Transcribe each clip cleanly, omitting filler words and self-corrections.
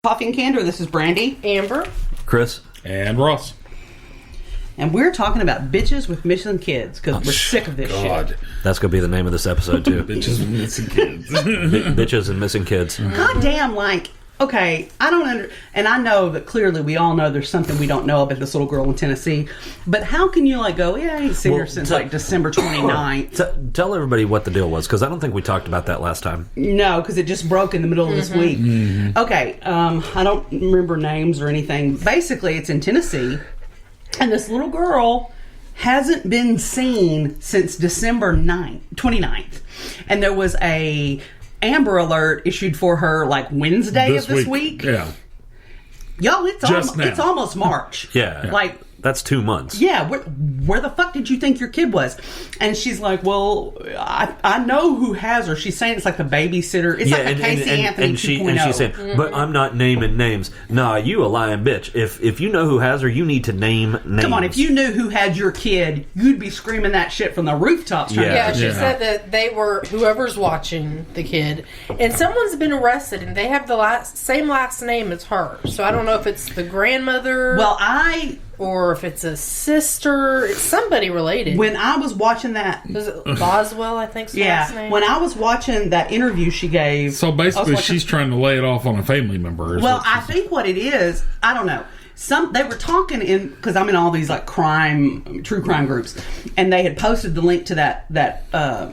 Coffee and Candor, this is Brandy, Amber, Chris, and Ross. And we're talking about bitches with missing kids because we're sick of this shit. That's going to be the name of this episode, too. Bitches with missing kids. Bitches and missing kids. God damn, okay, I don't and I know that clearly we all know there's something we don't know about this little girl in Tennessee, but how can you go, I ain't seen her since December 29th. Tell everybody what the deal was, because I don't think we talked about that last time. No, because it just broke in the middle of this week. Mm-hmm. Okay, I don't remember names or anything. Basically, it's in Tennessee, and this little girl hasn't been seen since December 29th. And there was a Amber Alert issued for her Wednesday of this week. Yeah. Y'all, it's almost March. Yeah. That's 2 months. Yeah. Where the fuck did you think your kid was? And she's like, well, I know who has her. She's saying it's like the babysitter. It's like a Casey Anthony 2.0. And she's saying, but I'm not naming names. Nah, you a lying bitch. If you know who has her, you need to name names. Come on, if you knew who had your kid, you'd be screaming that shit from the rooftops. Yeah, she said that they were, whoever's watching the kid, and someone's been arrested, and they have the same last name as her. So I don't know if it's the grandmother. Or if it's a sister. It's somebody related. When I was watching that... Was it Boswell, I think? Last name? When I was watching that interview she gave... So basically she's trying to lay it off on a family member. Well, I think what it is... I don't know. They were talking in... Because I'm in all these true crime groups. And they had posted the link to that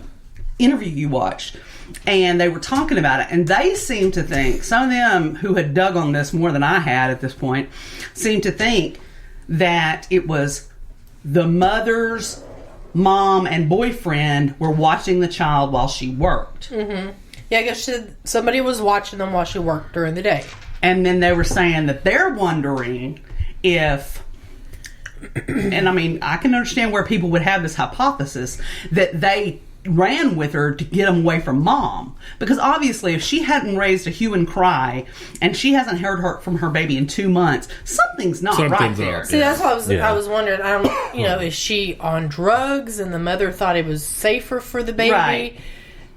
interview you watched. And they were talking about it. And they seemed to think... Some of them who had dug on this more than I had at this point... seemed to think... that it was the mother's mom and boyfriend were watching the child while she worked. Mm-hmm. Yeah, I guess somebody was watching them while she worked during the day. And then they were saying that they're wondering if... and I mean, I can understand where people would have this hypothesis that they ran with her to get them away from mom, because obviously if she hadn't raised a hue and cry and she hasn't heard from her baby in 2 months, something's right there. See, that's what I was wondering. I don't, is she on drugs and the mother thought it was safer for the baby? Right.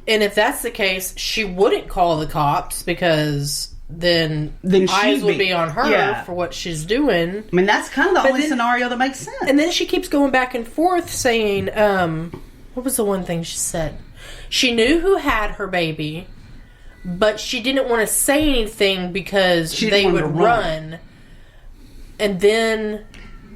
And if that's the case, she wouldn't call the cops, because then eyes would be on her for what she's doing. I mean, that's kind of the only scenario that makes sense. And then she keeps going back and forth saying, what was the one thing she said? She knew who had her baby, but she didn't want to say anything because they would run. And then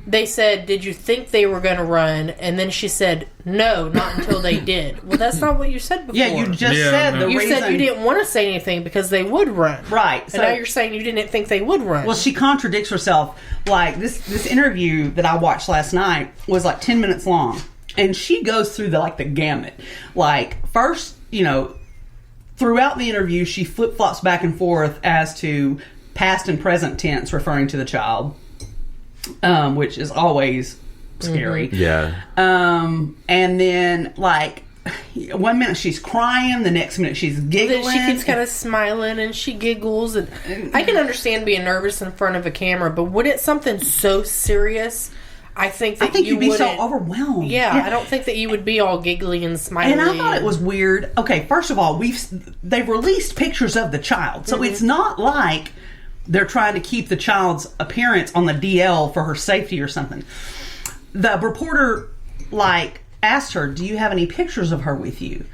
they said, did you think they were going to run? And then she said, no, not until they did. Well, that's not what you said before. Yeah, you just said the reason. You said you didn't want to say anything because they would run. Right. And now you're saying you didn't think they would run. Well, she contradicts herself. This interview that I watched last night was 10 minutes long. And she goes through the gamut. First, throughout the interview, she flip-flops back and forth as to past and present tense referring to the child, which is always scary. Mm-hmm. Yeah. And then, 1 minute she's crying, the next minute she's giggling. Then she keeps kind of smiling and she giggles. And I can understand being nervous in front of a camera, but when it's something so serious... I think you'd be so overwhelmed. Yeah, I don't think that you would be all giggly and smiley. And I thought it was weird. Okay, first of all, they've released pictures of the child, so it's not like they're trying to keep the child's appearance on the DL for her safety or something. The reporter asked her, "Do you have any pictures of her with you?"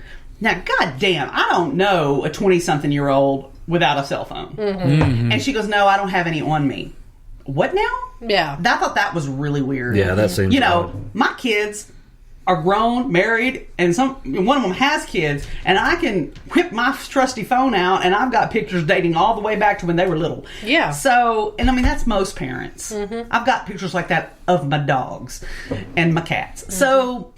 Now, goddamn, I don't know a 20-something-year-old without a cell phone. Mm-hmm. Mm-hmm. And she goes, "No, I don't have any on me." What now? Yeah. I thought that was really weird. Yeah, that seems my kids are grown, married, and one of them has kids, and I can whip my trusty phone out, and I've got pictures dating all the way back to when they were little. Yeah. So, and I mean, that's most parents. Mm-hmm. I've got pictures like that of my dogs and my cats. Mm-hmm. So,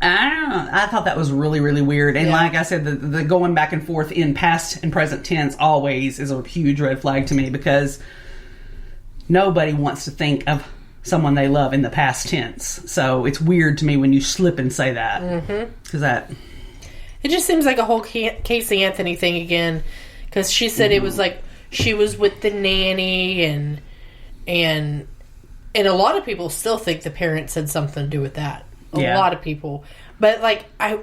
I don't know. I thought that was really, really weird. And like I said, the going back and forth in past and present tense always is a huge red flag to me, because... nobody wants to think of someone they love in the past tense. So it's weird to me when you slip and say that. Mm-hmm. It just seems like a whole Casey Anthony thing again. Because she said it was she was with the nanny, and a lot of people still think the parents had something to do with that. A lot of people. But I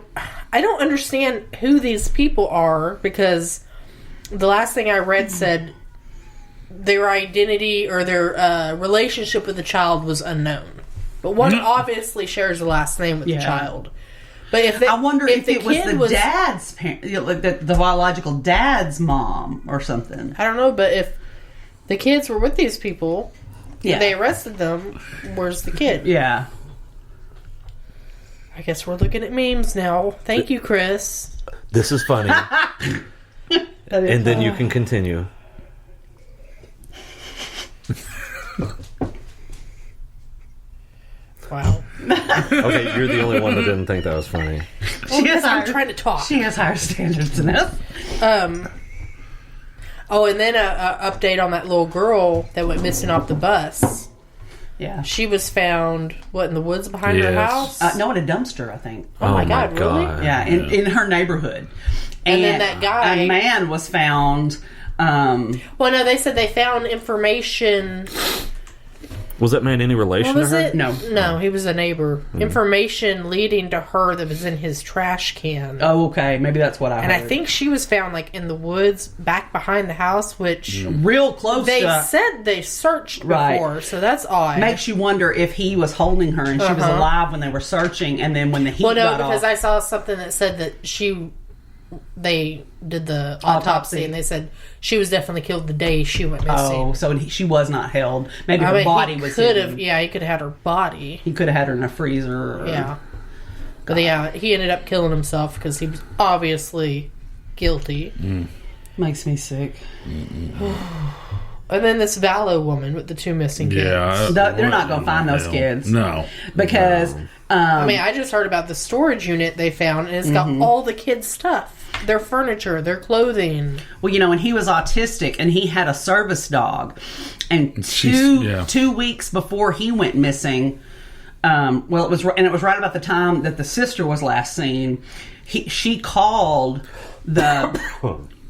don't understand who these people are, because the last thing I read said their identity or their relationship with the child was unknown. But one obviously shares the last name with the child. But I wonder if it was the dad's parent, like the biological dad's mom or something. I don't know, but if the kids were with these people, and they arrested them, where's the kid? Yeah. I guess we're looking at memes now. Thank you, Chris. This is funny. And then you can continue. Wow. Okay, you're the only one that didn't think that was funny. I'm trying to talk. She has higher standards than us. Oh, and then a update on that little girl that went missing off the bus. Yeah. She was found, in the woods behind her house? No, in a dumpster, I think. Oh my God, really? Yeah, in her neighborhood. And then that guy... A man was found... well, no, they said they found information... Was that man any relation to her? It? No, he was a neighbor. Information leading to her that was in his trash can. Oh, okay. Maybe that's what I heard. And I think she was found, in the woods back behind the house, which... Real close They said they searched before, so that's odd. Makes you wonder if he was holding her and she was alive when they were searching, and then when the heat got off... Well, no, because I saw something that said that they did the autopsy, and they said she was definitely killed the day she went missing. Oh, so she was not held. Maybe her body was hidden. Yeah, he could have had her body. He could have had her in a freezer. Yeah. But yeah, he ended up killing himself because he was obviously guilty. Makes me sick. And then this Vallow woman with the 2 missing kids. Yeah. They're not going to find those kids. No. Because... I just heard about the storage unit they found, and it's got all the kids' stuff. Their furniture, their clothing. Well, and he was autistic, and he had a service dog. And two weeks before he went missing, it was right about the time that the sister was last seen. She called the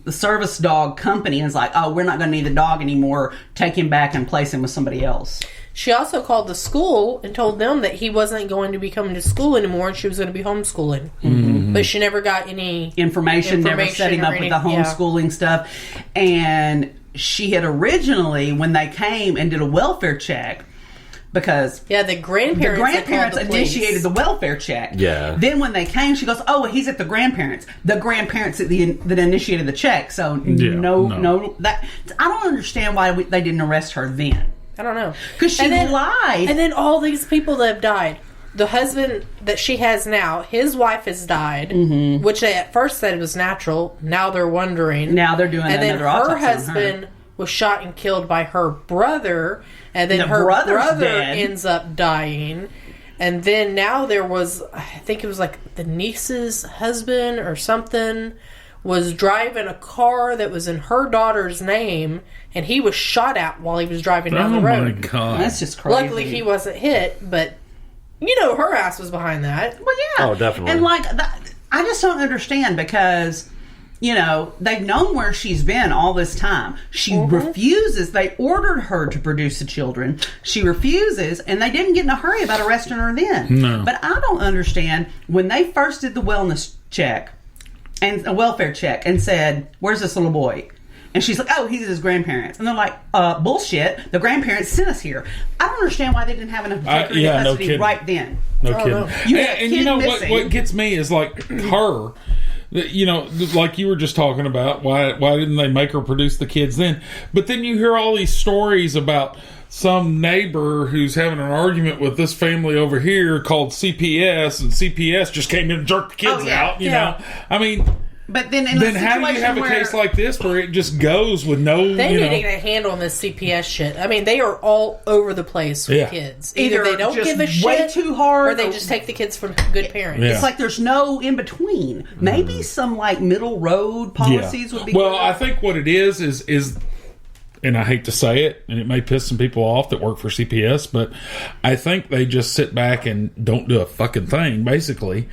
service dog company and was like, "Oh, we're not going to need the dog anymore. Take him back and place him with somebody else." She also called the school and told them that he wasn't going to be coming to school anymore and she was going to be homeschooling. But she never got any information never set him up with the homeschooling stuff. And she had originally, when they came and did a welfare check, because the grandparents initiated the welfare check. Yeah. Then when they came, she goes, "Oh, he's at the grandparents." The grandparents that initiated the check. So no, that I don't understand why they didn't arrest her then. I don't know. Because she lied. And then all these people that have died. The husband that she has now, his wife has died, which they at first said was natural. Now they're wondering. Now they're doing another autopsy. And then her husband was shot and killed by her brother. And then her brother ends up dying. And then now there was, I think it was the niece's husband or something, was driving a car that was in her daughter's name, and he was shot at while he was driving down the road. Oh my God. That's just crazy. Luckily he wasn't hit, but her ass was behind that. Well, yeah. Oh, definitely. And I just don't understand because, they've known where she's been all this time. She refuses. They ordered her to produce the children. She refuses, and they didn't get in a hurry about arresting her then. No. But I don't understand when they first did the wellness check, and a welfare check, and said, "Where's this little boy?" And she's like, "Oh, he's at his grandparents." And they're like, "Bullshit. The grandparents sent us here." I don't understand why they didn't have enough to take her into custody right then. No kidding. And what gets me is her. Like you were just talking about, why didn't they make her produce the kids then? But then you hear all these stories about some neighbor who's having an argument with this family over here called CPS, and CPS just came in and jerked the kids out. You know, I mean. But then how do you have a case like this where it just goes with no... They need to get a handle on this CPS shit. I mean, they are all over the place with kids. Either they don't give a shit way too hard, or they just take the kids from good parents. Yeah. It's like there's no in between. Maybe some middle road policies would be Well, I think what it is, and I hate to say it, and it may piss some people off that work for CPS, but I think they just sit back and don't do a fucking thing, basically.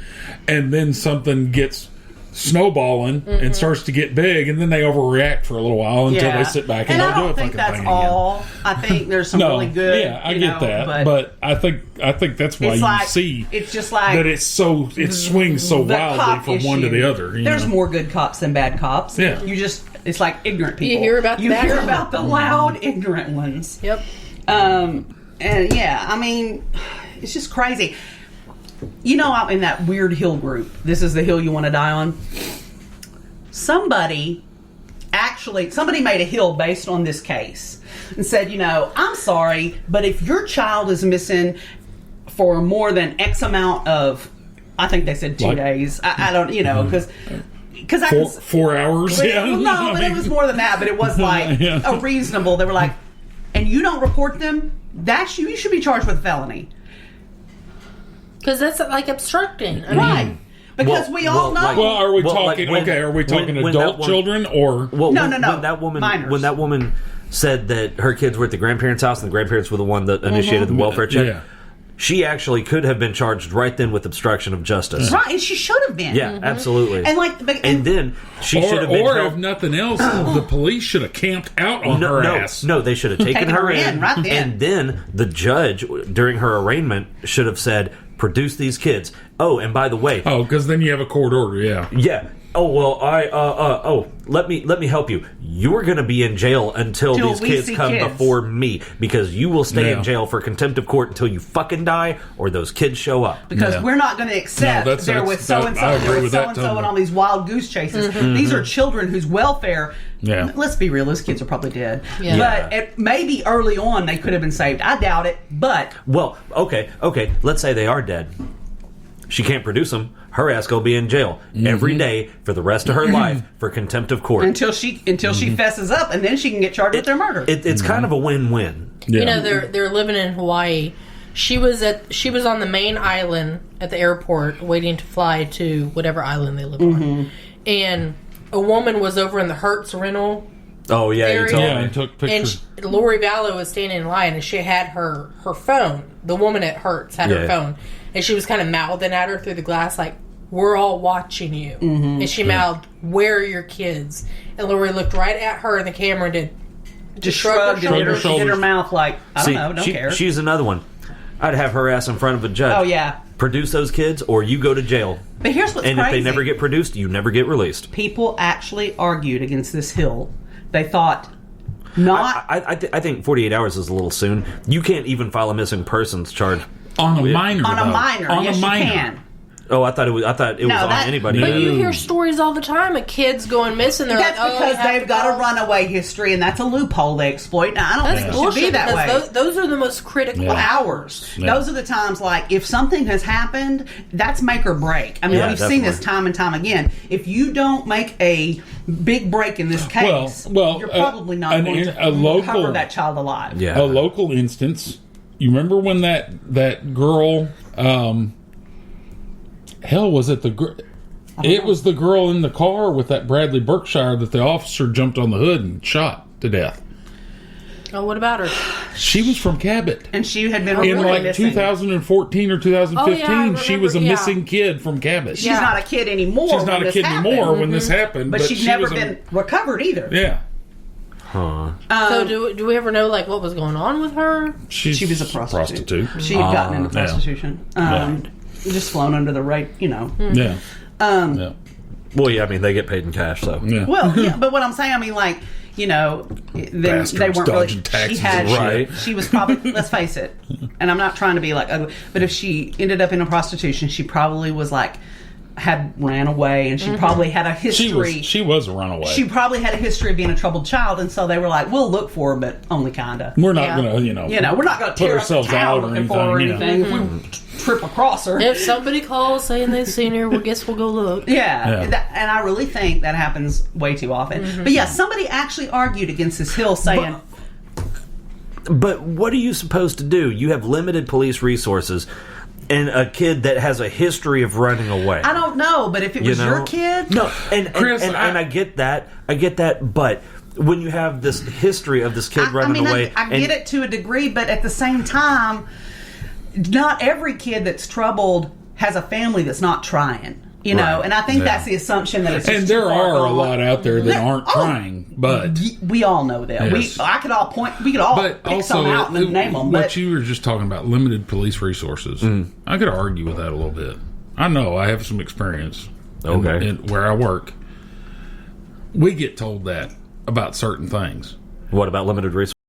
And then something gets snowballing and starts to get big, and then they overreact for a little while until they sit back and don't do a fucking thing again. I think there's some really good. Yeah, I get that, but I think that's why you see it's just like that it swings so wildly from one to the other. There's more good cops than bad cops. Yeah, you just It's like ignorant people. You hear about You that? hear about the loud, ignorant ones. Yep. And yeah, I mean, it's just crazy. You know, I'm in that weird hill group. This is the hill you want to die on. Somebody made a hill based on this case and said, you know, I'm sorry, but if your child is missing for more than X amount of, I think they said 2 days. I don't, you know, because I 4 hours. well, Yeah, no, but it was more than that. But it was like a reasonable. They were like, and you don't report them, you should be charged with a felony. Because that's like obstructing. I Right. mean, Because we all know. Well, are we Well, talking? like when- are we talking when adult that children or? Well, No. When Minors. that woman said that her kids were at the grandparents' house and the grandparents were the one that initiated the welfare check, Yeah. she actually could have been charged right then with obstruction of justice. Right, and she should have been. Yeah, absolutely. And like, and then she should have been. Or held- if nothing else, the police should have camped out on her ass. No, they should have taken her in, right then. and then the judge during her arraignment should have said, "Produce these kids." Oh, and by the way, Oh, because then you have a court order. Yeah. yeah. Oh well, let me help you. You're going to be in jail until Till these we kids see come kids. before me, because you will stay Yeah. in jail for contempt of court until you fucking die or those kids show up. Because Yeah. we're not going to accept No, that's- they're with that- so and I so, agree they're with with so that and so, totally. and all these wild goose chases. These are children whose welfare. Yeah. Let's be real; those kids are probably dead. Yeah. But maybe early on they could have been saved. I doubt it, but Well, okay. Let's say they are dead. She can't produce them. Her ass go be in jail every day for the rest of her life for contempt of court. until she fesses up, and then she can get charged with their murder. It's kind of a win-win. Yeah. You know, they're living in Hawaii. She was on the main island at the airport waiting to fly to whatever island they live on. And a woman was over in the Hertz rental. Oh yeah, you Area. told Yeah, me. and took And pictures. Lori Vallow was standing in line, and she had her phone. The woman at Hertz had her Yeah. phone, and she was kind of mouthing at her through the glass, like, "We're all watching you." And she mouthed, "Where are your kids?" And Lori looked right at her in the camera and just shrugged shrugged and her did shoulders. her mouth like, I don't know, don't she, care. She's another one. I'd have her ass in front of a judge. Oh, yeah. Produce those kids, or you go to jail. But here's what's And crazy. if they never get produced, you never get released. People actually argued against this hill. They thought not. I think 48 hours is a little soon. You can't even file a missing persons charge On a minor. on a though. minor, On yes, a minor. you can. Oh, I thought it was on that- anybody. But you hear stories all the time of kids going missing. They're That's like, "Oh, because you have they've to got call." a runaway history, and that's a loophole they exploit. Now, I don't That's think it should bullshit be that way. because those are the most critical Yeah. hours. Yeah. Those are the times, like, if something has happened, that's make or break. I mean, Yeah, we've seen this definitely. time and time again. If you don't make a big break in this case, Well, you're probably not going to a local- recover that child alive. Yeah. A local instance. You remember when that girl? Hell, was it the girl? It was the girl in the car with that Bradley Berkshire that the officer jumped on the hood and shot to death. Oh, what about her? She was from Cabot. And she had been In reported like missing. 2014 or 2015, she was a remember, yeah. missing kid from Cabot. She's not a kid anymore. She's not when a this kid happened. anymore when this happened, But she's she never was been recovered either. Yeah, Huh. So do we ever know like what was going on with her? she was a prostitute. She had gotten into yeah. prostitution. Just flown under the rate, you know. Yeah, Um, yeah, Well, yeah, I mean, they get paid in cash, so. yeah. Well, yeah, but what I'm saying, I mean, like, you know, then Bastards they weren't dodging really. taxes She had, and Right. she was probably. Let's face it, and I'm not trying to be like ugly, but if she ended up in a prostitution, she probably was like had ran away, and she probably had a history. She was a runaway. She probably had a history of being a troubled child, and so they were like, "We'll look for her, but only kinda." We're not Yeah. gonna, You know, we're not going to put tear up ourselves the town out or looking for her or anything, anything. If we trip across her, If somebody calls saying they've seen her, well, guess we'll go look. yeah, Yeah. and I really think that happens way too often. But yeah, somebody actually argued against this hill, saying, But what are you supposed to do? You have limited police resources and a kid that has a history of running away. "I don't know, but if it was your kid, No, and Chris, and I get that. I get that, but when you have this history of this kid running away, I get it to a degree, but at the same time, not every kid that's troubled has a family that's not trying. You know, Right. and I think Yeah. that's the assumption that it's just and too there far are a gone. lot out there that There- aren't oh, trying, but We all know that. Yes. I could all point. We could all but pick also some out and name them. what But you were just talking about, limited police resources. I could argue with that a little bit. I know I have some experience Okay. in where I work. We get told that about certain things. What about limited resources?